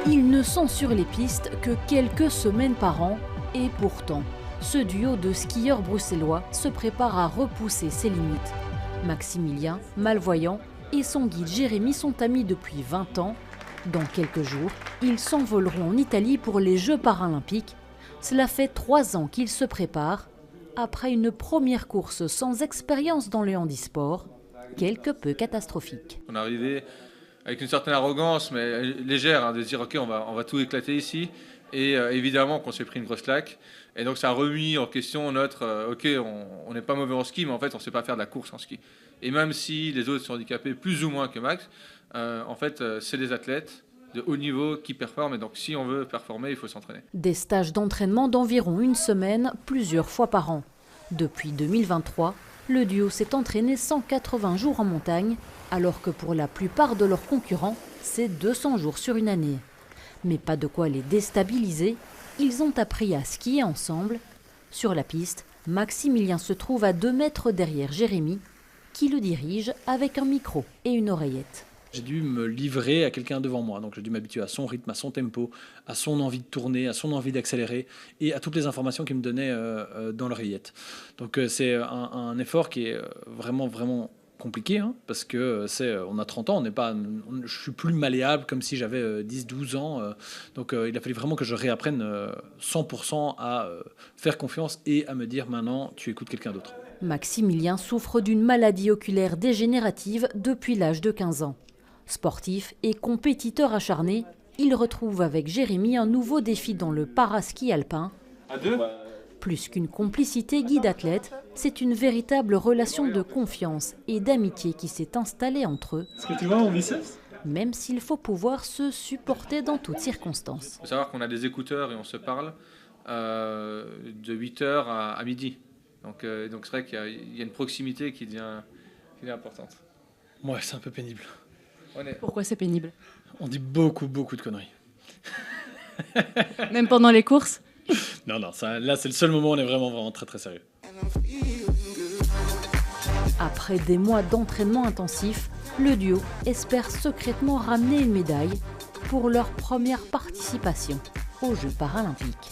Ils ne sont sur les pistes que quelques semaines par an et pourtant, ce duo de skieurs bruxellois se prépare à repousser ses limites. Maximilien, malvoyant, et son guide Jérémy sont amis depuis 20 ans. Dans quelques jours, ils s'envoleront en Italie pour les Jeux paralympiques. Cela fait 3 ans qu'ils se préparent. Après une première course sans expérience dans le handisport, quelque peu catastrophique. On est arrivé avec une certaine arrogance, mais légère, de se dire ok, on va tout éclater ici. Et évidemment qu'on s'est pris une grosse claque. Et donc ça a remis en question notre ok, on n'est pas mauvais en ski, mais en fait on ne sait pas faire de la course en ski. Et même si les autres sont handicapés plus ou moins que Max, en fait c'est des athlètes de haut niveau qui performent. Et donc si on veut performer, il faut s'entraîner. Des stages d'entraînement d'environ une semaine, plusieurs fois par an. Depuis 2023, le duo s'est entraîné 180 jours en montagne, alors que pour la plupart de leurs concurrents, c'est 200 jours sur une année. Mais pas de quoi les déstabiliser, ils ont appris à skier ensemble. Sur la piste, Maximilien se trouve à 2 mètres derrière Jérémy, qui le dirige avec un micro et une oreillette. J'ai dû me livrer à quelqu'un devant moi, donc j'ai dû m'habituer à son rythme, à son tempo, à son envie de tourner, à son envie d'accélérer et à toutes les informations qu'il me donnait dans l'oreillette. Donc c'est un effort qui est vraiment compliqué, hein, parce que on a 30 ans, je suis plus malléable comme si j'avais 10-12 ans. Donc il a fallu vraiment que je réapprenne 100% à faire confiance et à me dire maintenant tu écoutes quelqu'un d'autre. Maximilien souffre d'une maladie oculaire dégénérative depuis l'âge de 15 ans. Sportif et compétiteur acharné, il retrouve avec Jérémy un nouveau défi dans le paraski alpin. À deux ? Plus qu'une complicité guide-athlète, c'est une véritable relation de confiance et d'amitié qui s'est installée entre eux. Est-ce que tu vois mon biceps ? Même s'il faut pouvoir se supporter dans toutes circonstances. Il faut savoir qu'on a des écouteurs et on se parle de 8h à midi. Donc c'est vrai qu'il y a une proximité qui devient importante. Ouais, c'est un peu pénible. Pourquoi c'est pénible? On dit beaucoup de conneries. Même pendant les courses? Non, là c'est le seul moment où on est vraiment très sérieux. Après des mois d'entraînement intensif, le duo espère secrètement ramener une médaille pour leur première participation aux Jeux paralympiques.